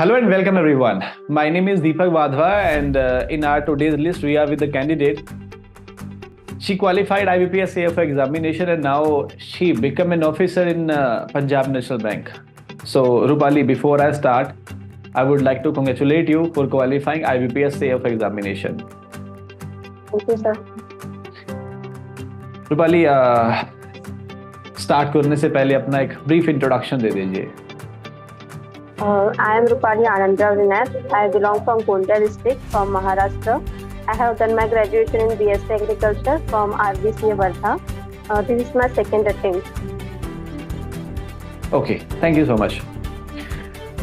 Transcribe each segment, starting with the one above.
Hello and welcome everyone. My name is Deepak Wadhwa and in our today's list we are with the candidate. She qualified IBPS AFO examination and now she become an officer in Punjab National Bank. So Rupali, before I start, I would like to congratulate you for qualifying IBPS AFO examination. Thank you, sir. Rupali, start करने से पहले अपना एक brief introduction दे दीजिए. I am Rupali Anandrav Rinath. I belong from Gondia district from Maharashtra. I have done my graduation in BSc Agriculture from RBCA Wardha. This is my second attempt. Okay, thank you so much.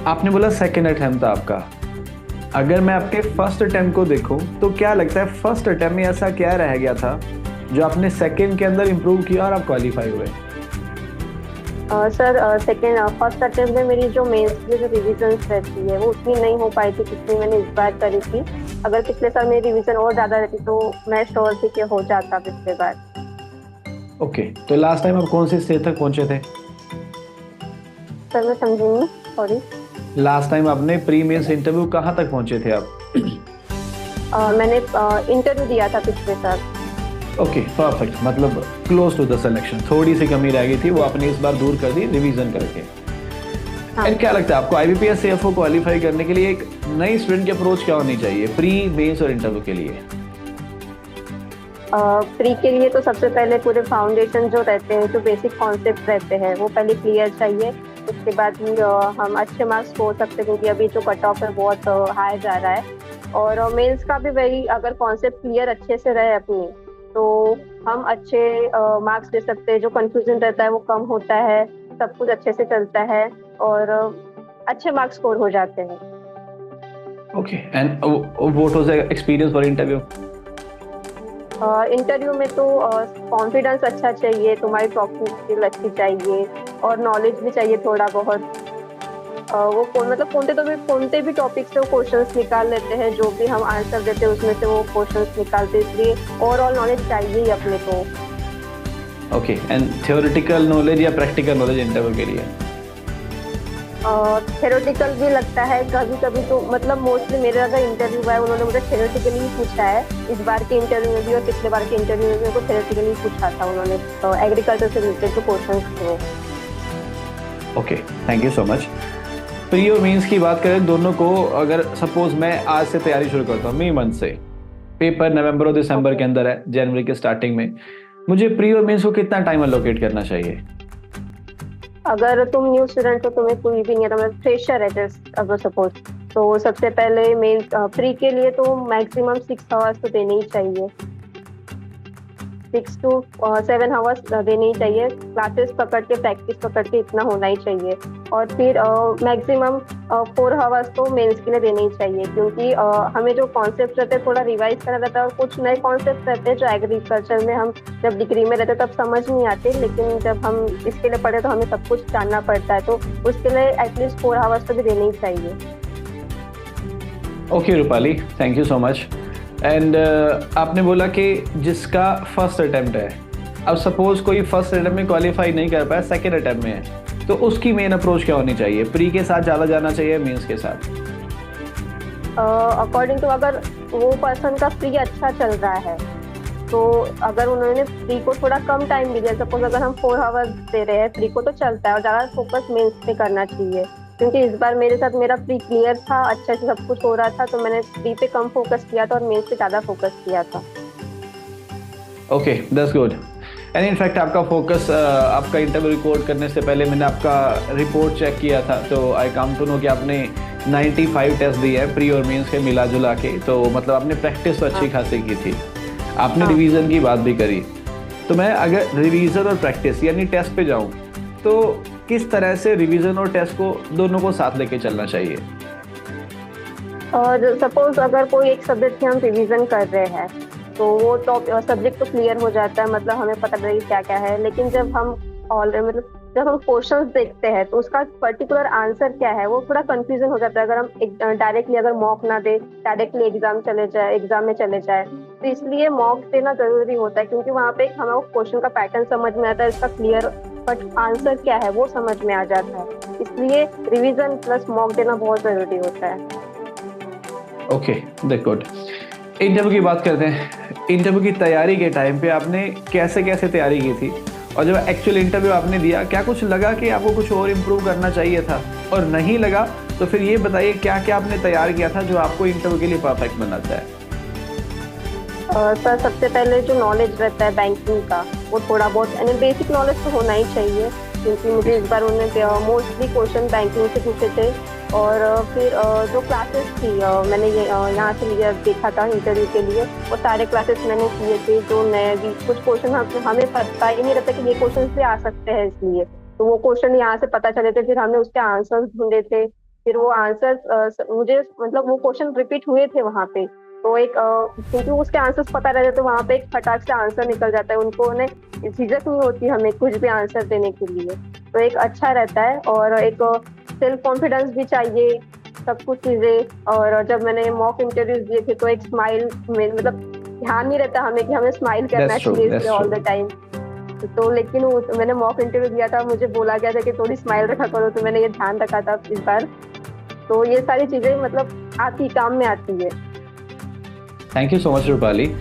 आपने बोला second attempt था आपका. अगर मैं आपके first attempt को देखूं तो क्या लगता है फर्स्ट अटेम्प्ट में ऐसा क्या रह गया था जो आपने सेकेंड के अंदर इम्प्रूव किया और आप क्वालिफाई हुए? सर, फर्स्ट अटेम्प्ट में मेरी जो मेंस की जो रिविजन्स रहती है वो उतनी नहीं हो पाई थी जितनी मैंने इस बार करी थी. अगर पिछले साल मेरी रिविजन और ज़्यादा रहती तो मैं श्योर थी कि हो जाता पिछले बार. ओके, तो लास्ट टाइम आप कौन से स्टेज तक पहुंचे थे? सर, मैं समझी नहीं, सॉरी. लास्ट टाइम आपने प्री मेंस इंटरव्यू कहाँ तक पहुंचे थे आप? मैंने इंटरव्यू दिया था पिछले साल. Okay, perfect. मतलब क्लोज टू द सिलेक्शन. थोड़ी सी कमी रह गई थी, वो आपने इस बार दूर कर दी रिवीजन करके. एंड क्या लगता है आपको IBPS AFO क्वालिफाई करने के लिए एक नई स्टूडेंट की अप्रोच क्या होनी चाहिए प्री मेंस और इंटरव्यू के लिए? प्री के लिए तो सबसे पहले पूरे फाउंडेशन जो रहते हैं, जो बेसिक कॉन्सेप्ट रहते हैं वो पहले क्लियर चाहिए. उसके बाद ही हम अच्छे मार्क्स हो सकते हैं, क्योंकि अभी जो कट ऑफ है बहुत हाई जा रहा है. और मेंस का भी वही, अगर कॉन्सेप्ट क्लियर अच्छे से रहे अपनी तो हम अच्छे मार्क्स दे सकते हैं. जो कंफ्यूजन रहता है वो कम होता है, सब कुछ अच्छे से चलता है और अच्छे मार्क्स स्कोर हो जाते हैं. Okay, and what was the experience for interview? Interview में तो कॉन्फिडेंस अच्छा चाहिए, तुम्हारी टॉकिंग स्किल अच्छी चाहिए और नॉलेज भी चाहिए थोड़ा बहुत. वो कौन भी टॉपिक से वो क्वेश्चंस निकाल लेते हैं, जो भी हम आंसर देते हैं उसमें से वो क्वेश्चंस निकालते हैं. इसलिए ओवरऑल नॉलेज चाहिए ही अपने को. ओके, एंड थ्योरेटिकल नॉलेज या प्रैक्टिकल नॉलेज इंटरव्यू के लिए? थ्योरेटिकल भी लगता है कभी कभी. तो मतलब मोस्टली मेरे अगर इंटरव्यू हुआ है उन्होंने मुझे थ्योरेटिकली ही पूछा है. इस बार के इंटरव्यू में भी और पिछले बार के इंटरव्यू में भी मेरे को थ्योरेटिकली पूछा था उन्होंने. तो एग्रीकल्चर से रिलेटेड जो क्वेश्चन थे. Okay, thank you so much. Pre और मेंस की बात करें दोनों को, अगर सपोज मैं आज से तैयारी शुरू करता हूँ, मई मंथ से, पेपर नवंबर और दिसंबर के अंदर है, जनवरी के स्टार्टिंग में, मुझे प्री और मेंस को कितना टाइम अलोकेट करना चाहिए? अगर तुम न्यू स्टूडेंट हो, तुम्हें कोई भी नहीं है, तुम्हें फ्रेशर है जस्ट अगर सपोज, तो सबसे पहले मेन प्री के लिए तो मैक्सिमम 6 आवर्स तो देने ही चाहिए. 6 to 7 आवर्स देने ही चाहिए. क्लासेस पकड़ के, प्रैक्टिस पकड़ के इतना होना ही चाहिए. और फिर मैक्सिमम 4 आवर्स तो मेंस के लिए देने ही चाहिए, क्योंकि हमें जो कॉन्सेप्ट रहते हैं थोड़ा रिवाइज करना रहता है और कुछ नए कॉन्सेप्ट रहते हैं जो एग्रीकल्चर में हम जब डिग्री में रहते तब समझ नहीं आते, लेकिन जब हम इसके लिए पढ़े तो हमें सब कुछ जानना पड़ता है. तो उसके लिए एटलीस्ट 4 आवर्स तो भी देने ही चाहिए. Okay Rupali, thank you so much. And आपने बोला कि जिसका फर्स्ट अटेम्प्ट है, अब सपोज कोई फर्स्ट अटेम्प्ट में क्वालिफाई नहीं कर पाया, सेकेंड अटेम्प्ट में है, तो उसकी मेन अप्रोच क्या होनी चाहिए? प्री के साथ ज़्यादा जाना चाहिए, मेंस के साथ? अकॉर्डिंग टू, अगर वो पर्सन का प्री अच्छा चल रहा है तो अगर उन्होंने प्री को थोड़ा कम टाइम भी दिया, सपोज अगर हम 4 आवर्स दे रहे हैं, प्री को तो चलता है और ज़्यादा फोकस मेंस पे करना चाहिए. क्योंकि इस बार मेरे साथ मेरा प्री क्लियर था, अच्छे से सब कुछ हो रहा था, तो मैंने प्री पे कम फोकस किया था और मेंस पे ज़्यादा फोकस किया था. Okay, that's good. And in fact आपका फोकस, आपका इंटरव्यू रिकॉर्ड करने से पहले मैंने आपका रिपोर्ट चेक किया था, तो आई कम टू नो कि आपने 95 टेस्ट दिए हैं प्री और मेंस के मिला जुला के. तो मतलब आपने प्रैक्टिस तो अच्छी खासी की थी. आपने रिवीजन की बात भी करी, तो मैं अगर रिवीजन और प्रैक्टिस यानी टेस्ट पे जाऊँ तो किस तरह से रिवीजन और टेस्ट को दोनों को साथ लेके चलना चाहिए? और सपोज अगर कोई एक सब्जेक्ट की हम रिवीजन कर रहे हैं तो वो सब्जेक्ट तो क्लियर हो जाता है, मतलब हमें पता चलेगा क्या क्या है. लेकिन जब हम जब हम क्वेश्चंस देखते हैं तो उसका पर्टिकुलर आंसर क्या है वो थोड़ा कंफ्यूजन हो जाता है. अगर हम डायरेक्टली अगर मॉक ना दे, डायरेक्टली एग्जाम में चले जाए, तो इसलिए मॉक देना जरूरी होता है, क्योंकि वहाँ पे हमें वो क्वेश्चन का पैटर्न समझ में आता है, इसका क्लियर बट आंसर क्या है वो समझ में आ जाता है। इसलिए रिवीजन प्लस मॉक देना बहुत जरूरी होता है। Okay, that good. इंटरव्यू की बात करते हैं। इंटरव्यू की तैयारी के टाइम पे आपने कैसे कैसे तैयारी की थी, और जब एक्चुअल इंटरव्यू आपने दिया क्या कुछ लगा कि आपको कुछ और इम्प्रूव करना चाहिए था, और नहीं लगा तो फिर ये बताइए क्या क्या आपने तैयार किया था जो आपको इंटरव्यू के लिए परफेक्ट बनाता है। सर सबसे पहले जो नॉलेज रहता है बैंकिंग का, वो थोड़ा बहुत यानी बेसिक नॉलेज तो होना ही चाहिए, क्योंकि मुझे इस बार उन्होंने मोस्टली क्वेश्चन बैंकिंग से पूछे थे। और फिर जो क्लासेस थी मैंने ये यहाँ से लिया देखा था इंटरव्यू के लिए, वो सारे क्लासेस मैंने किए थे। जो नए भी कुछ क्वेश्चन हमें पता ही नहीं रहता कि ये क्वेश्चन से आ सकते हैं, इसलिए तो वो क्वेश्चन यहाँ से पता चले थे, फिर हमने उसके आंसर्स ढूंढे थे। फिर वो आंसर्स मुझे मतलब वो क्वेश्चन रिपीट हुए थे वहाँ पे, तो एक क्योंकि उसके आंसर्स पता रहते तो वहाँ पे एक फटाक से आंसर निकल जाता है, उनको उन्हें झिझक नहीं होती हमें कुछ भी आंसर देने के लिए, तो एक अच्छा रहता है। और एक सेल्फ कॉन्फिडेंस भी चाहिए, सब कुछ चीजें। और जब मैंने मॉक इंटरव्यूज दिए थे तो एक स्माइल में मतलब ध्यान नहीं रहता हमें कि हमें स्माइल करना चाहिए इसलिए ऑल द टाइम। तो लेकिन मैंने मॉक इंटरव्यू दिया था, मुझे बोला गया था कि थोड़ी स्माइल रखा करो, तो मैंने ये ध्यान रखा था इस बार। तो ये सारी चीजें मतलब आती काम में आती है। Thank you so much Rupali.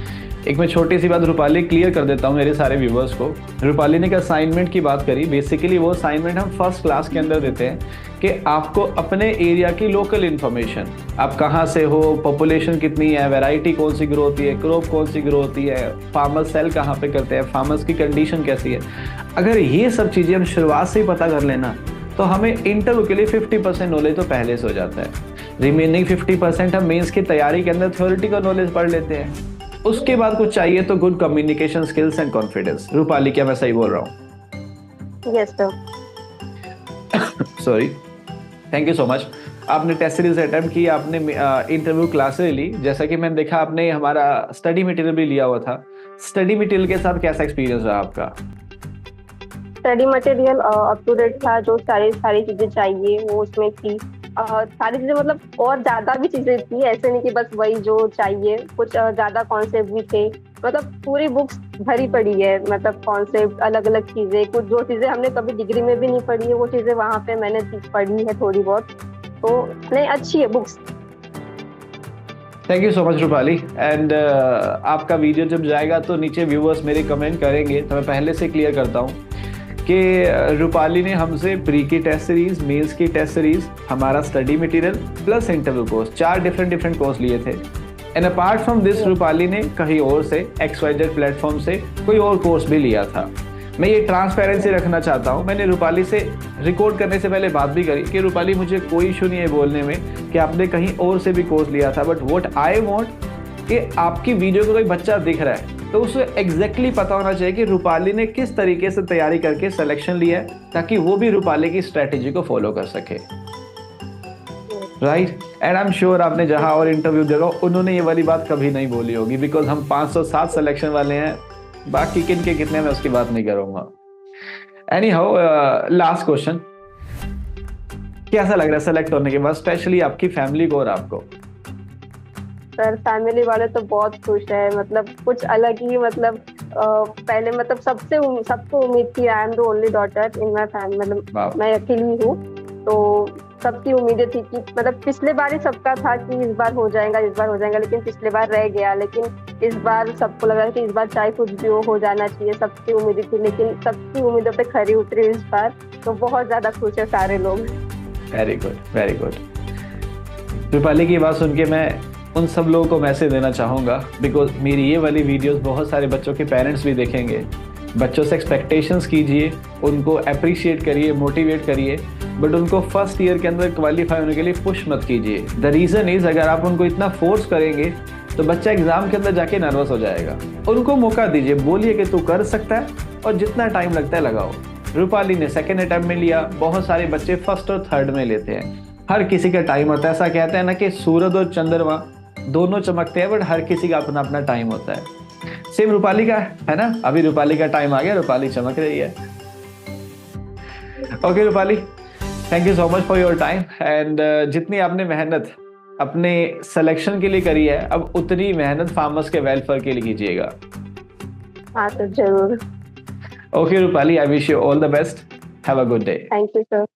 एक मैं छोटी सी बात रूपाली क्लियर कर देता हूँ मेरे सारे व्यूवर्स को। रूपाली ने एक असाइनमेंट की बात करी, बेसिकली वो असाइनमेंट हम फर्स्ट क्लास के अंदर देते हैं कि आपको अपने एरिया की लोकल इन्फॉर्मेशन, आप कहाँ से हो, पॉपुलेशन कितनी है, वैरायटी कौन सी ग्रो होती है, क्रॉप कौन सी ग्रो होती है, फार्मर्स सेल कहाँ पे करते हैं, फार्मर्स की कंडीशन कैसी है, अगर ये सब चीज़ें हम शुरुआत से ही पता कर लेना तो हमें इंटरव्यू के लिए 50% नॉलेज तो पहले से हो जाता है। रिमेनिंग 50% हम मेंस की तैयारी के अंदर थ्योरेटिकल नॉलेज पढ़ लेते हैं। उसके बाद कुछ चाहिए तो good communication skills and confidence. Rupali क्या मैं सही बोल रहा हूँ? Yes sir. Sorry, thank you so much. आपने टेस्ट सीरीज अटेम्प्ट की, आपने इंटरव्यू क्लासेस ली, जैसा कि मैंने देखा आपने हमारा स्टडी मटेरियल भी लिया हुआ था। स्टडी मटेरियल के साथ कैसा एक्सपीरियंस रहा आपका? Study material up to date था, जो सारी चीजें चाहिए वो उसमें थी। सारी चीजें मतलब और ज्यादा भी चीजें थी, ऐसे नहीं कि बस वही जो चाहिए, कुछ ज्यादा कॉन्सेप्ट भी थे। मतलब पूरी बुक्स भरी पड़ी है, मतलब कॉन्सेप्ट अलग अलग चीजें, कुछ जो चीजें हमने कभी डिग्री में भी नहीं पढ़ी है वो चीजें वहाँ पे मैंने पढ़ी है थोड़ी बहुत। तो नहीं, अच्छी है books. Thank you so much Rupali. And आपका वीडियो जब जाएगा तो नीचे व्यूवर्स मेरे कमेंट करेंगे, तो मैं पहले से क्लियर करता हूँ कि रूपाली ने हमसे प्री की टेस्ट सीरीज, मेंस की टेस्ट सीरीज, हमारा study material plus interview course, 4 different course लिए थे। And apart from this Rupali ने कहीं और से XYZ प्लेटफॉर्म से कोई और कोर्स भी लिया था। मैं ये ट्रांसपेरेंसी रखना चाहता हूँ। मैंने रूपाली से रिकॉर्ड करने से पहले बात भी करी कि रूपाली मुझे कोई इशू नहीं है बोलने में कि आपने कहीं और से भी कोर्स लिया था, बट व्हाट आई वांट कि आपकी वीडियो को कोई बच्चा दिख रहा है तो उसे एग्जैक्टली पता होना चाहिए कि रूपाली ने किस तरीके से तैयारी करके सिलेक्शन लिया है, ताकि वो भी रूपाली की स्ट्रेटेजी को फॉलो कर सके। Right. And I am sure आपने जहां और इंटरव्यू जगह उन्होंने ये वाली बात कभी नहीं बोली होगी, बिकॉज हम 507 सिलेक्शन वाले हैं, बाकी किन के कितने मैं उसकी बात नहीं करूंगा। एनी हाउ, लास्ट क्वेश्चन, कैसा लग रहा है सेलेक्ट होने के बाद, स्पेशली आपकी फैमिली को और आपको? सर फैमिली वाले तो बहुत खुश है, मतलब कुछ अलग ही, मतलब पहले मतलब सबको उम्मीद थी, I am the only daughter in my family, मतलब मैं अकेली हूँ, तो सबकी उम्मीदें थी कि मतलब पिछले बार ही सबका था कि इस बार हो जाएगा, लेकिन पिछले बार रह गया। लेकिन इस बार सबको लगा कि इस बार चाहे कुछ भी हो जाना चाहिए, सबकी उम्मीदें थी, लेकिन सबकी उम्मीदों पे खरी उतरी इस बार, तो बहुत ज्यादा खुश है सारे लोग। Very good, very good. Rupali की बात सुन के मैं उन सब लोगों को मैसेज देना चाहूँगा, बिकॉज मेरी ये वाली वीडियोस बहुत सारे बच्चों के पेरेंट्स भी देखेंगे। बच्चों से एक्सपेक्टेशंस कीजिए, उनको अप्रिशिएट करिए, मोटिवेट करिए, बट उनको फर्स्ट ईयर के अंदर क्वालिफाई होने के लिए पुश मत कीजिए। द रीज़न इज़, अगर आप उनको इतना फोर्स करेंगे तो बच्चा एग्जाम के अंदर जाके नर्वस हो जाएगा। उनको मौका दीजिए, बोलिए कि तू कर सकता है और जितना टाइम लगता है लगाओ। रूपाली ने सेकेंड अटेम्प्ट में लिया, बहुत सारे बच्चे फर्स्ट और थर्ड में लेते हैं। हर किसी का टाइम होता है, ऐसा कहते हैं ना कि सूरज और चंद्रमा दोनों चमकते हैं, बट हर किसी का अपना अपना टाइम होता है। सेम रूपाली का है ना, अभी रूपाली का टाइम आ गया, रूपाली चमक रही है। Okay Rupali, thank you so much for your time. And जितनी आपने मेहनत अपने सिलेक्शन के लिए करी है, अब उतनी मेहनत फार्मर्स के वेलफेयर के लिए कीजिएगा। हाँ तो जरूर। Okay, Rupali, I wish you all the best. Have a good day. Thank you sir.